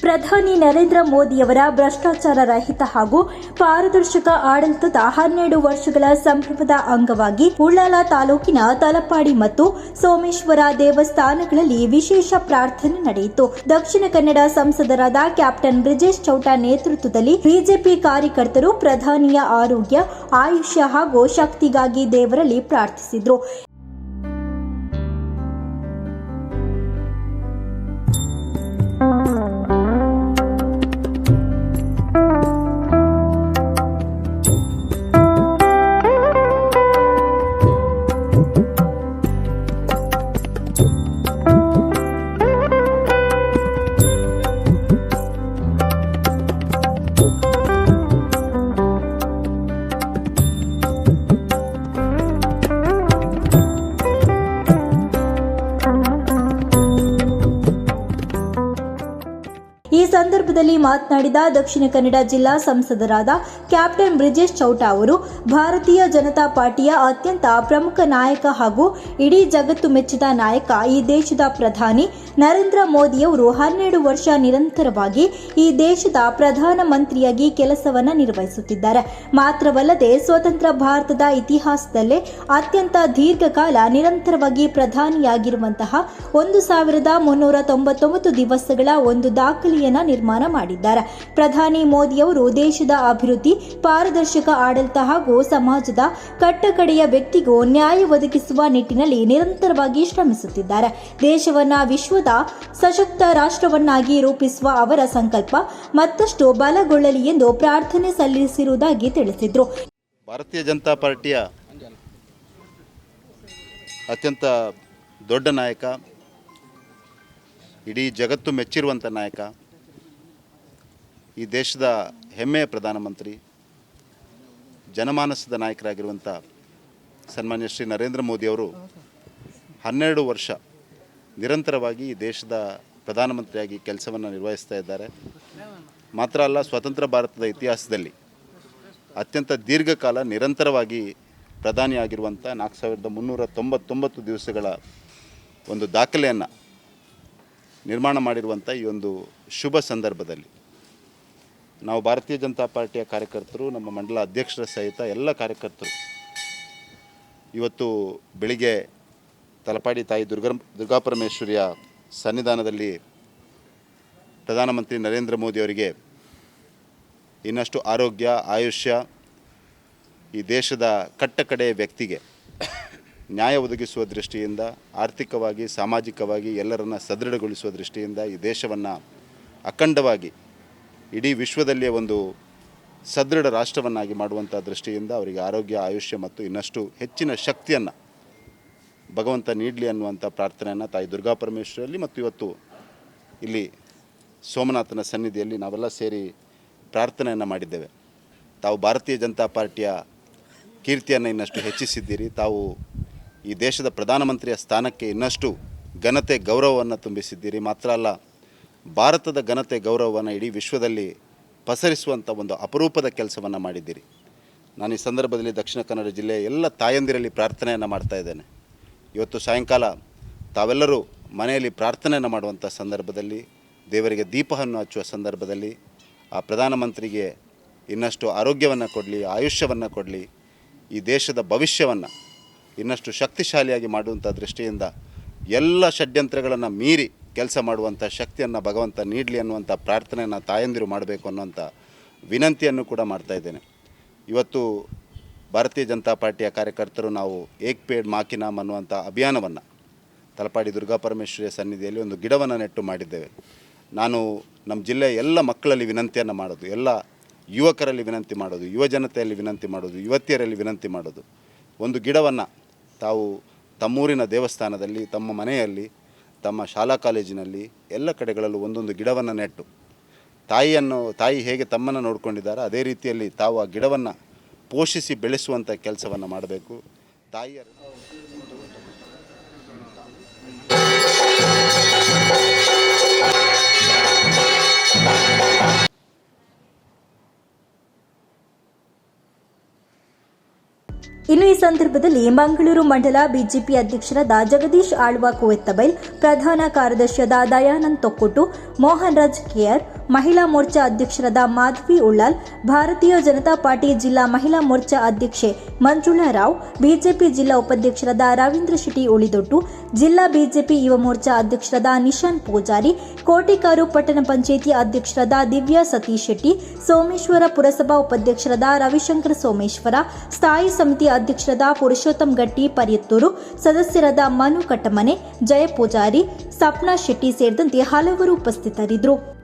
ಪ್ರಧಾನಿ ನರೇಂದ್ರ ಮೋದಿಯವರ ಭ್ರಷ್ಟಾಚಾರ ರಹಿತ ಹಾಗೂ ಪಾರದರ್ಶಕ ಆಡಳಿತದ 12 ವರ್ಷಗಳ ಸಂಭ್ರಮದ ಅಂಗವಾಗಿ ಉಳ್ಳಾಲ ತಾಲೂಕಿನ ತಲಪಾಡಿ ಮತ್ತು ಸೋಮೇಶ್ವರ ದೇವಸ್ಥಾನಗಳಲ್ಲಿ ವಿಶೇಷ ಪ್ರಾರ್ಥನೆ ನಡೆಯಿತು. ದಕ್ಷಿಣ ಕನ್ನಡ ಸಂಸದರಾದ ಕ್ಯಾಪ್ಟನ್ ಬ್ರಿಜೇಶ್ ಚೌಟ ನೇತೃತ್ವದಲ್ಲಿ ಬಿಜೆಪಿ ಕಾರ್ಯಕರ್ತರು ಪ್ರಧಾನಿಯ ಆರೋಗ್ಯ, ಆಯುಷ್ಯ ಹಾಗೂ ಶಕ್ತಿಗಾಗಿ ದೇವರಲ್ಲಿ ಪ್ರಾರ್ಥಿಸಿದರು. ಈ ಸಂದರ್ಭದಲ್ಲಿ ಮಾತನಾಡಿದ ದಕ್ಷಿಣ ಕನ್ನಡ ಜಿಲ್ಲಾ ಸಂಸದರಾದ ಕ್ಯಾಪ್ಟನ್ ಬ್ರಿಜೇಶ್ ಚೌಟ ಅವರು, ಭಾರತೀಯ ಜನತಾ ಪಾರ್ಟಿಯ ಅತ್ಯಂತ ಪ್ರಮುಖ ನಾಯಕ ಹಾಗೂ ಇಡೀ ಜಗತ್ತು ಮೆಚ್ಚಿದ ನಾಯಕ ಈ ದೇಶದ ಪ್ರಧಾನಿ ನರೇಂದ್ರ ಮೋದಿಯವರು 12 ವರ್ಷ ನಿರಂತರವಾಗಿ ಈ ದೇಶದ ಪ್ರಧಾನಮಂತ್ರಿಯಾಗಿ ಕೆಲಸವನ್ನು ನಿರ್ವಹಿಸುತ್ತಿದ್ದಾರೆ. ಮಾತ್ರವಲ್ಲದೆ ಸ್ವತಂತ್ರ ಭಾರತದ ಇತಿಹಾಸದಲ್ಲೇ ಅತ್ಯಂತ ದೀರ್ಘಕಾಲ ನಿರಂತರವಾಗಿ ಪ್ರಧಾನಿಯಾಗಿರುವಂತಹ 1399 ದಿವಸಗಳ ಒಂದು ದಾಖಲೆಯನ್ನು ನಿರ್ಮಾಣ ಮಾಡಿದ್ದಾರೆ. ಪ್ರಧಾನಿ ಮೋದಿಯವರು ದೇಶದ ಅಭಿವೃದ್ಧಿ, ಪಾರದರ್ಶಕ ಆಡಳಿತ ಹಾಗೂ ಸಮಾಜದ ಕಟ್ಟಕಡೆಯ ವ್ಯಕ್ತಿಗೂ ನ್ಯಾಯ ಒದಗಿಸುವ ನಿಟ್ಟಿನಲ್ಲಿ ನಿರಂತರವಾಗಿ ಶ್ರಮಿಸುತ್ತಿದ್ದಾರೆ. ದೇಶವನ್ನ ವಿಶ್ವದ ಸಶಕ್ತ ರಾಷ್ಟ್ರವನ್ನಾಗಿ ರೂಪಿಸುವ ಅವರ ಸಂಕಲ್ಪ ಮತ್ತಷ್ಟು ಬಲಗೊಳ್ಳಲಿ ಎಂದು ಪ್ರಾರ್ಥನೆ ಸಲ್ಲಿಸಿರುವುದಾಗಿ ತಿಳಿಸಿದರು. ಭಾರತೀಯ ಜನತಾ ಪಾರ್ಟಿಯ ಅತ್ಯಂತ ದೊಡ್ಡ ನಾಯಕ, ಇಡೀ ಜಗತ್ತು ಮೆಚ್ಚಿರುವಂಥ ನಾಯಕ, ಈ ದೇಶದ ಹೆಮ್ಮೆಯ ಪ್ರಧಾನಮಂತ್ರಿ, ಜನಮಾನಸದ ನಾಯಕರಾಗಿರುವಂಥ ಸನ್ಮಾನ್ಯ ಶ್ರೀ ನರೇಂದ್ರ ಮೋದಿಯವರು 12 ವರ್ಷ ನಿರಂತರವಾಗಿ ಈ ದೇಶದ ಪ್ರಧಾನಮಂತ್ರಿಯಾಗಿ ಕೆಲಸವನ್ನು ನಿರ್ವಹಿಸ್ತಾ ಇದ್ದಾರೆ. ಮಾತ್ರ ಅಲ್ಲ, ಸ್ವತಂತ್ರ ಭಾರತದ ಇತಿಹಾಸದಲ್ಲಿ ಅತ್ಯಂತ ದೀರ್ಘಕಾಲ ನಿರಂತರವಾಗಿ ಪ್ರಧಾನಿಯಾಗಿರುವಂಥ 4399 ದಿವಸಗಳ ಒಂದು ದಾಖಲೆಯನ್ನು ನಿರ್ಮಾಣ ಮಾಡಿರುವಂಥ ಈ ಒಂದು ಶುಭ ಸಂದರ್ಭದಲ್ಲಿ ನಾವು ಭಾರತೀಯ ಜನತಾ ಪಾರ್ಟಿಯ ಕಾರ್ಯಕರ್ತರು, ನಮ್ಮ ಮಂಡಲ ಅಧ್ಯಕ್ಷರ ಸಹಿತ ಎಲ್ಲ ಕಾರ್ಯಕರ್ತರು ಇವತ್ತು ಬೆಳಿಗ್ಗೆ ತಲಪಾಡಿ ತಾಯಿ ದುರ್ಗಾಪರಮೇಶ್ವರಿಯ ಸನ್ನಿಧಾನದಲ್ಲಿ ಪ್ರಧಾನಮಂತ್ರಿ ನರೇಂದ್ರ ಮೋದಿಯವರಿಗೆ ಇನ್ನಷ್ಟು ಆರೋಗ್ಯ, ಆಯುಷ್ಯ, ಈ ದೇಶದ ಕಟ್ಟಕಡೆಯ ವ್ಯಕ್ತಿಗೆ ನ್ಯಾಯ ಒದಗಿಸುವ ದೃಷ್ಟಿಯಿಂದ, ಆರ್ಥಿಕವಾಗಿ, ಸಾಮಾಜಿಕವಾಗಿ ಎಲ್ಲರನ್ನ ಸದೃಢಗೊಳಿಸುವ ದೃಷ್ಟಿಯಿಂದ ಈ ದೇಶವನ್ನು ಅಖಂಡವಾಗಿ ಇಡೀ ವಿಶ್ವದಲ್ಲಿಯೇ ಒಂದು ಸದೃಢ ರಾಷ್ಟ್ರವನ್ನಾಗಿ ಮಾಡುವಂಥ ದೃಷ್ಟಿಯಿಂದ ಅವರಿಗೆ ಆರೋಗ್ಯ, ಆಯುಷ್ಯ ಮತ್ತು ಇನ್ನಷ್ಟು ಹೆಚ್ಚಿನ ಶಕ್ತಿಯನ್ನು ಭಗವಂತ ನೀಡಲಿ ಅನ್ನುವಂಥ ಪ್ರಾರ್ಥನೆಯನ್ನು ತಾಯಿ ದುರ್ಗಾಪರಮೇಶ್ವರಿಯಲ್ಲಿ ಮತ್ತು ಇವತ್ತು ಇಲ್ಲಿ ಸೋಮನಾಥನ ಸನ್ನಿಧಿಯಲ್ಲಿ ನಾವೆಲ್ಲ ಸೇರಿ ಪ್ರಾರ್ಥನೆಯನ್ನು ಮಾಡಿದ್ದೇವೆ. ತಾವು ಭಾರತೀಯ ಜನತಾ ಪಾರ್ಟಿಯ ಕೀರ್ತಿಯನ್ನು ಇನ್ನಷ್ಟು ಹೆಚ್ಚಿಸಿದ್ದೀರಿ. ತಾವು ಈ ದೇಶದ ಪ್ರಧಾನಮಂತ್ರಿಯ ಸ್ಥಾನಕ್ಕೆ ಇನ್ನಷ್ಟು ಘನತೆ, ಗೌರವವನ್ನು ತುಂಬಿಸಿದ್ದೀರಿ. ಮಾತ್ರ ಅಲ್ಲ, ಭಾರತದ ಘನತೆ, ಗೌರವವನ್ನು ಇಡೀ ವಿಶ್ವದಲ್ಲಿ ಪಸರಿಸುವಂಥ ಒಂದು ಅಪರೂಪದ ಕೆಲಸವನ್ನು ಮಾಡಿದ್ದೀರಿ. ನಾನು ಈ ಸಂದರ್ಭದಲ್ಲಿ ದಕ್ಷಿಣ ಕನ್ನಡ ಜಿಲ್ಲೆಯ ಎಲ್ಲ ತಾಯಂದಿರಲ್ಲಿ ಪ್ರಾರ್ಥನೆಯನ್ನು ಮಾಡ್ತಾ ಇದ್ದೇನೆ. ಇವತ್ತು ಸಾಯಂಕಾಲ ತಾವೆಲ್ಲರೂ ಮನೆಯಲ್ಲಿ ಪ್ರಾರ್ಥನೆಯನ್ನು ಮಾಡುವಂಥ ಸಂದರ್ಭದಲ್ಲಿ, ದೇವರಿಗೆ ದೀಪವನ್ನು ಹಚ್ಚುವ ಸಂದರ್ಭದಲ್ಲಿ ಆ ಪ್ರಧಾನಮಂತ್ರಿಗೆ ಇನ್ನಷ್ಟು ಆರೋಗ್ಯವನ್ನು ಕೊಡಲಿ, ಆಯುಷ್ಯವನ್ನು ಕೊಡಲಿ, ಈ ದೇಶದ ಭವಿಷ್ಯವನ್ನು ಇನ್ನಷ್ಟು ಶಕ್ತಿಶಾಲಿಯಾಗಿ ಮಾಡುವಂಥ ದೃಷ್ಟಿಯಿಂದ ಎಲ್ಲ ಷಡ್ಯಂತ್ರಗಳನ್ನು ಮೀರಿ ಕೆಲಸ ಮಾಡುವಂಥ ಶಕ್ತಿಯನ್ನು ಭಗವಂತ ನೀಡಲಿ ಅನ್ನುವಂಥ ಪ್ರಾರ್ಥನೆಯನ್ನು ತಾಯಂದಿರು ಮಾಡಬೇಕು ಅನ್ನುವಂಥ ವಿನಂತಿಯನ್ನು ಕೂಡ ಮಾಡ್ತಾ ಇದ್ದೇನೆ. ಇವತ್ತು ಭಾರತೀಯ ಜನತಾ ಪಾರ್ಟಿಯ ಕಾರ್ಯಕರ್ತರು ನಾವು ಏಕ್ ಪೇಡ್ ಮಾ ಕಿ ನಾಮ್ ಅನ್ನುವಂಥ ಅಭಿಯಾನವನ್ನು ತಲಪಾಡಿ ದುರ್ಗಾಪರಮೇಶ್ವರಿಯ ಸನ್ನಿಧಿಯಲ್ಲಿ ಒಂದು ಗಿಡವನ್ನು ನೆಟ್ಟು ಮಾಡಿದ್ದೇವೆ. ನಾನು ನಮ್ಮ ಜಿಲ್ಲೆಯ ಎಲ್ಲ ಮಕ್ಕಳಲ್ಲಿ ವಿನಂತಿಯನ್ನು ಮಾಡೋದು, ಎಲ್ಲ ಯುವಕರಲ್ಲಿ ವಿನಂತಿ ಮಾಡೋದು, ಯುವ ಜನತೆಯಲ್ಲಿ ವಿನಂತಿ ಮಾಡೋದು, ಯುವತಿಯರಲ್ಲಿ ವಿನಂತಿ ಮಾಡೋದು, ಒಂದು ಗಿಡವನ್ನು ತಾವು ತಮ್ಮೂರಿನ ದೇವಸ್ಥಾನದಲ್ಲಿ, ತಮ್ಮ ಮನೆಯಲ್ಲಿ, ತಮ್ಮ ಶಾಲಾ ಕಾಲೇಜಿನಲ್ಲಿ ಎಲ್ಲ ಕಡೆಗಳಲ್ಲೂ ಒಂದೊಂದು ಗಿಡವನ್ನು ನೆಟ್ಟು ತಾಯಿ ಹೇಗೆ ತಮ್ಮನ್ನು ನೋಡಿಕೊಂಡಿದ್ದಾರೆ ಅದೇ ರೀತಿಯಲ್ಲಿ ತಾವು ಆ ಗಿಡವನ್ನು ಪೋಷಿಸಿ ಬೆಳೆಸುವಂಥ ಕೆಲಸವನ್ನು ಮಾಡಬೇಕು. ತಾಯಿಯರು ಇನ್ನು ಈ ಸಂದರ್ಭದಲ್ಲಿ ಮಂಗಳೂರು ಮಂಡಲ ಬಿಜೆಪಿ ಅಧ್ಯಕ್ಷರಾದ ಜಗದೀಶ್ ಆಳ್ವ ಕೋವೆತ್ತಬೈಲ್, ಪ್ರಧಾನ ಕಾರ್ಯದರ್ಶಿಯಾದ ದಯಾನಂದ್ ತೊಕ್ಕೊಟ್ಟು, ಮೋಹನ್ ರಾಜ್ ಕೆಆರ್, ಮಹಿಳಾ ಮೋರ್ಚಾ ಅಧ್ಯಕ್ಷರಾದ ಮಾಧವಿ ಉಳ್ಳಾಲ್, ಭಾರತೀಯ ಜನತಾ ಪಾರ್ಟಿ ಜಿಲ್ಲಾ ಮಹಿಳಾ ಮೋರ್ಚಾ ಅಧ್ಯಕ್ಷೆ ಮಂಜುಳಾ ರಾವ್, ಬಿಜೆಪಿ ಜಿಲ್ಲಾ ಉಪಾಧ್ಯಕ್ಷರಾದ ರವೀಂದ್ರ ಶೆಟ್ಟಿ ಉಳಿದೊಟ್ಟು, ಜಿಲ್ಲಾ ಬಿಜೆಪಿ ಯುವ ಮೋರ್ಚಾ ಅಧ್ಯಕ್ಷರಾದ ನಿಶಾನ್ ಪೂಜಾರಿ, ಕೋಟಿಕಾರು ಪಟ್ಟಣ ಪಂಚಾಯಿತಿ ಅಧ್ಯಕ್ಷರಾದ ದಿವ್ಯಾ ಸತೀಶ್ ಶೆಟ್ಟಿ, ಸೋಮೇಶ್ವರ ಪುರಸಭಾ ಉಪಾಧ್ಯಕ್ಷರಾದ ರವಿಶಂಕರ ಸೋಮೇಶ್ವರ, ಸ್ಥಾಯಿ ಸಮಿತಿ ಅಧ್ಯಕ್ಷರಾದ ಪುರುಷೋತ್ತಮ್ ಗಟ್ಟಿ ಪರಿಯತ್ತೂರು, ಸದಸ್ಯರಾದ ಮನು ಕಟ್ಟಮನೆ, ಜಯ ಪೂಜಾರಿ, ಸಪ್ನಾ ಶೆಟ್ಟಿ ಸೇರಿದಂತೆ ಹಲವರು ಉಪಸ್ಥಿತರಿದ್ದರು.